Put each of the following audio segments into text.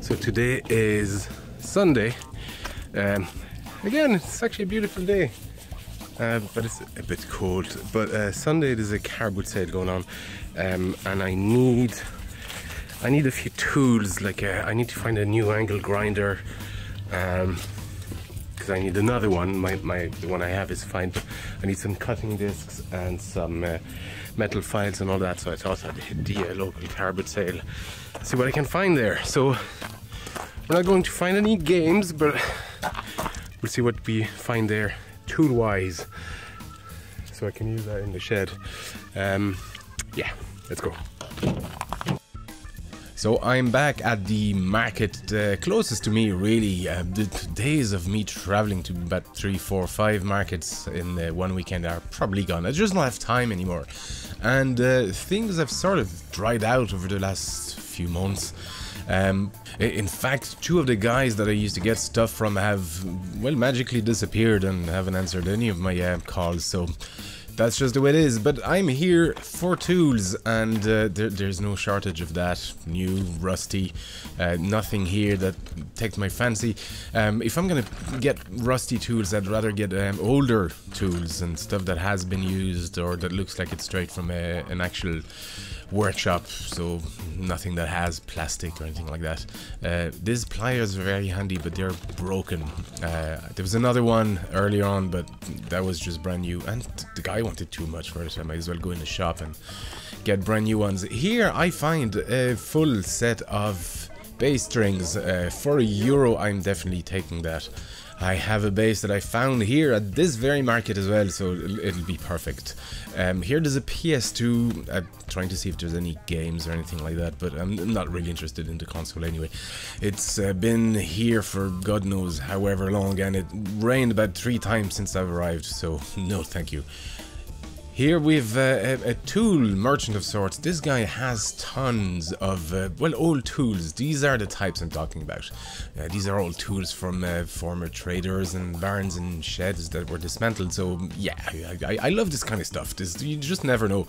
So today is Sunday. Again, it's actually a beautiful day, but it's a bit cold. But Sunday there's a car boot sale going on, and I need a few tools. Like I need to find a new angle grinder, because I need another one. The one I have is fine, but I need some cutting discs and some metal files and all that. So I thought I'd hit the local car boot sale, see what I can find there. So we're not going to find any games, but we'll see what we find there tool wise, so I can use that in the shed. Yeah, let's go. So I'm back at the market closest to me, really. The days of me traveling to about 3, 4, 5 markets in one weekend are probably gone. I just don't have time anymore, and things have sort of dried out over the last few months. In fact, 2 of the guys that I used to get stuff from have, well, magically disappeared and haven't answered any of my calls, so that's just the way it is. But I'm here for tools, and there's no shortage of that. New, rusty, nothing here that takes my fancy. If I'm gonna get rusty tools, I'd rather get older tools and stuff that has been used or that looks like it's straight from an actual workshop, so nothing that has plastic or anything like that. These pliers are very handy, but they're broken. There was another one earlier on, but that was just brand new, and the guy wanted too much for it. I might as well go in the shop and get brand new ones. Here I find a full set of bass strings for €1. I'm definitely taking that. I have a bass that I found here at this very market as well, so it'll be perfect. Here there's a PS2. I'm trying to see if there's any games or anything like that, but I'm not really interested in the console anyway. It's been here for God knows however long, and it rained about 3 times since I've arrived, so no thank you. Here we've a tool merchant of sorts. This guy has tons of, well, old tools. These are the types I'm talking about. These are old tools from former traders and barns and sheds that were dismantled. So yeah, I love this kind of stuff. You just never know.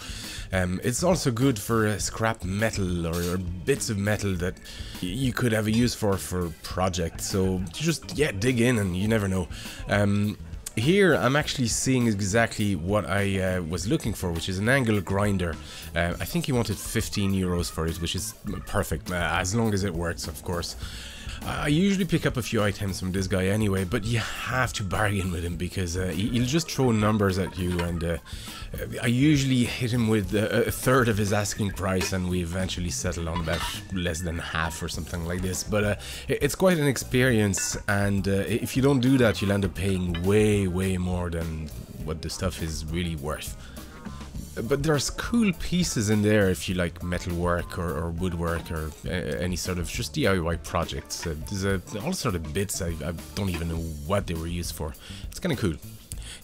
It's also good for scrap metal or bits of metal that you could have a use for projects. So just, yeah, dig in and you never know. Here I'm actually seeing exactly what I was looking for, which is an angle grinder. I think he wanted €15 for it, which is perfect, as long as it works, of course. I usually pick up a few items from this guy anyway, but you have to bargain with him because he'll just throw numbers at you, and I usually hit him with a third of his asking price, and we eventually settle on about less than half or something like this. But it's quite an experience, and if you don't do that, you'll end up paying way more than what the stuff is really worth. But there's cool pieces in there if you like metalwork or woodwork or any sort of just DIY projects. There's all sort of bits I don't even know what they were used for. It's kind of cool.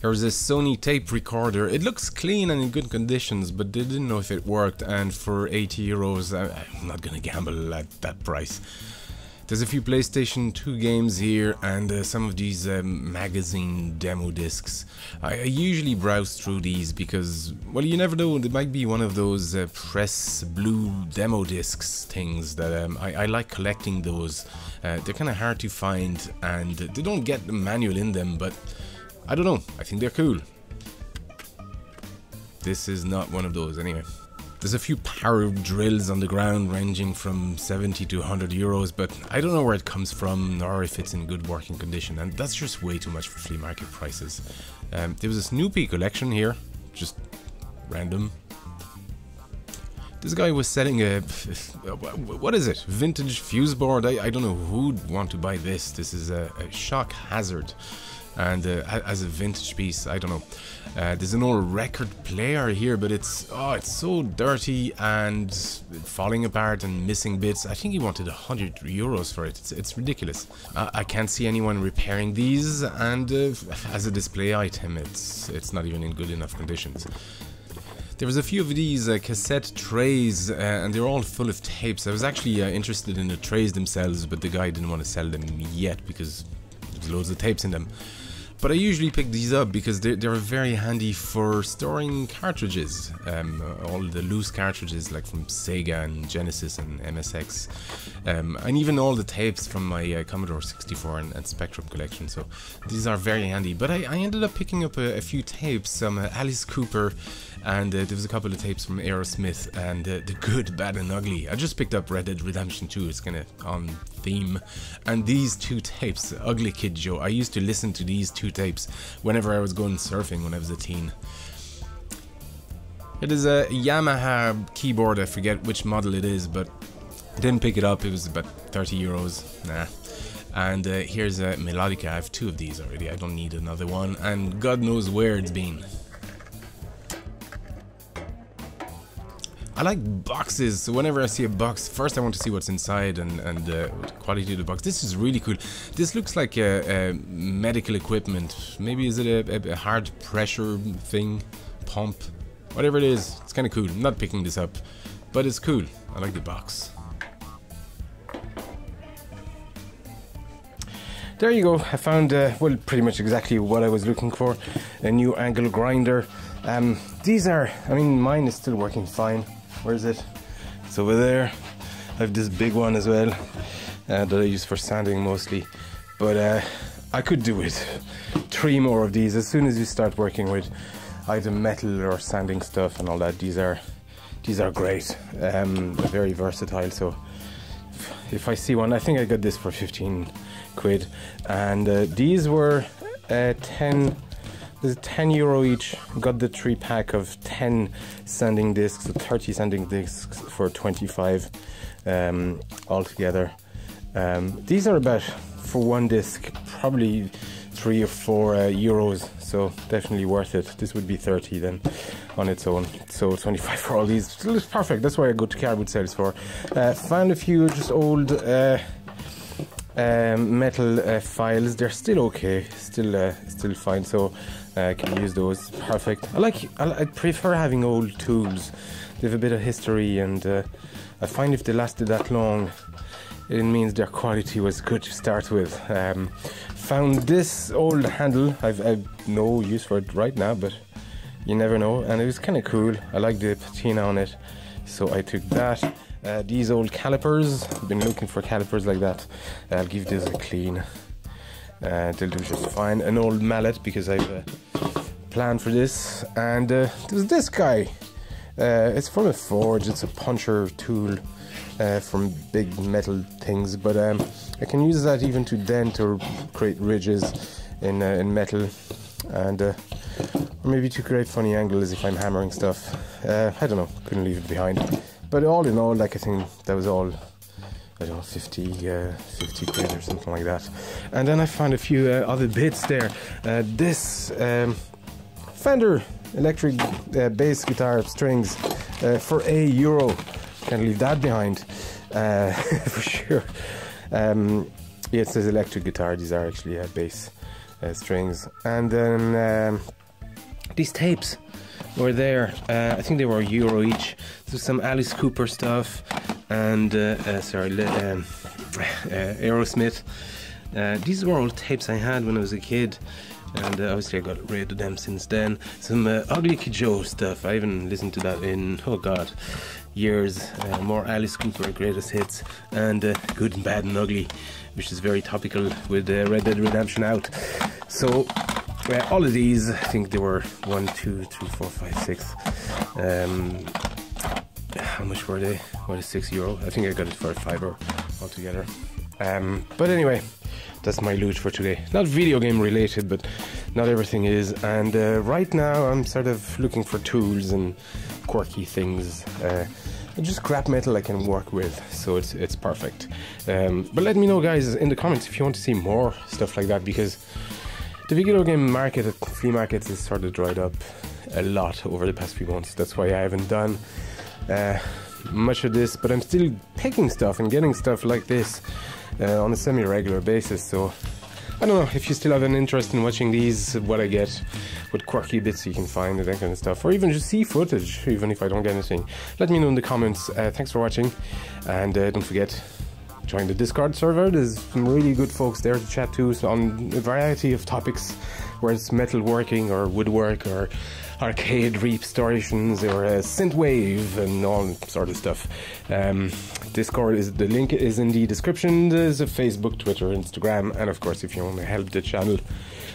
There's a Sony tape recorder. It looks clean and in good conditions, but they didn't know if it worked, and for €80 I'm not gonna gamble at that price. There's a few PlayStation 2 games here, and some of these magazine demo discs. I usually browse through these because, well, you never know, there might be one of those press blue demo discs things that I like collecting those. They're kind of hard to find, and they don't get the manual in them, but I don't know, I think they're cool. This is not one of those anyway. There's a few power drills on the ground ranging from 70 to €100, but I don't know where it comes from nor if it's in good working condition, and that's just way too much for flea market prices. There was a Snoopy collection here, just random. This guy was selling a, what is it, vintage fuse board. I don't know who'd want to buy this. This is a shock hazard, and as a vintage piece, I don't know. There's an old record player here, but it's so dirty and falling apart and missing bits. I think he wanted €100 for it. It's ridiculous. I can't see anyone repairing these, and as a display item, it's not even in good enough conditions. There was a few of these cassette trays, and they're all full of tapes. I was actually interested in the trays themselves, but the guy didn't want to sell them yet because there's loads of tapes in them. But I usually pick these up because they're very handy for storing cartridges, all the loose cartridges like from Sega and Genesis and MSX, and even all the tapes from my Commodore 64 and Spectrum collection, so these are very handy. But I ended up picking up a few tapes, some Alice Cooper, and there was a couple of tapes from Aerosmith, and The Good, Bad and Ugly. I just picked up Red Dead Redemption 2, it's kind of on theme, and these two tapes, Ugly Kid Joe, I used to listen to these two tapes whenever I was going surfing when I was a teen. It is a Yamaha keyboard, I forget which model it is, but I didn't pick it up, it was about 30 euros, nah. And here's a Melodica, I have two of these already, I don't need another one, and God knows where it's been. I like boxes, so whenever I see a box, first I want to see what's inside and the quality of the box. This is really cool. This looks like a medical equipment. Maybe is it a hard pressure thing, pump, whatever it is. It's kind of cool. I'm not picking this up, but it's cool. I like the box. There you go. I found, well, pretty much exactly what I was looking for. A new angle grinder. These are, I mean, mine is still working fine. Where is it? It's over there. I have this big one as well that I use for sanding mostly, but I could do with 3 more of these. As soon as you start working with either metal or sanding stuff and all that, these are great. They're very versatile. So if I see one, I think I got this for 15 quid, and these were 10. There's 10 euro each. Got the 3-pack of 10 sanding discs, so 30 sanding discs for 25 altogether. These are about, for one disc, probably 3 or 4 euros, so definitely worth it. This would be 30 then on its own, so 25 for all these. It's perfect, that's why I go to cardboard sales for. Found a few just old metal files. They're still okay, still fine, so I can use those. Perfect. I prefer having old tools. They have a bit of history, and I find if they lasted that long, it means their quality was good to start with. Found this old handle. I've no use for it right now, but you never know, and it was kind of cool. I like the patina on it, so I took that. These old calipers, I've been looking for calipers like that. I'll give this a clean. They'll do just fine. An old mallet, because I have a plan for this. And there's this guy. It's from a forge. It's a puncher tool from big metal things, but I can use that even to dent or create ridges in metal, and or maybe to create funny angles if I'm hammering stuff. I don't know, couldn't leave it behind. But all in all, like, I think that was all, I don't know, 50 quid or something like that. And then I found a few other bits there. This Fender electric bass guitar strings for €1. Can't leave that behind, for sure. Yeah, it says electric guitar. These are actually bass strings. And then these tapes were there. I think they were €1 each. So some Alice Cooper stuff, and Aerosmith. These were all tapes I had when I was a kid, and obviously I got rid of them since then. Some Ugly Kid Joe stuff. I haven't listened to that in, oh god, years. More Alice Cooper greatest hits, and Good and Bad and Ugly, which is very topical with Red Dead Redemption out. So all of these, I think they were 1, 2, 3, 4, 5, 6. How much were they? What is €6? I think I got it for a €5 altogether. But anyway, that's my loot for today. Not video game related, but not everything is. And right now I'm sort of looking for tools and quirky things. Just scrap metal I can work with, so it's perfect. But let me know, guys, in the comments if you want to see more stuff like that, because the video game market at flea markets has sort of dried up a lot over the past few months. That's why I haven't done much of this, but I'm still picking stuff and getting stuff like this on a semi-regular basis. So I don't know if you still have an interest in watching these, what I get, what quirky bits you can find and that kind of stuff, or even just see footage, even if I don't get anything. Let me know in the comments. Thanks for watching, and don't forget, join the Discord server. There's some really good folks there to chat to on a variety of topics, whether it's metalworking or woodwork or arcade restorations or synthwave and all sort of stuff. Discord is, the link is in the description. There's a Facebook, Twitter, Instagram, and of course if you want to help the channel,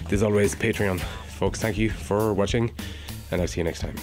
there's always Patreon. Folks, thank you for watching, and I'll see you next time.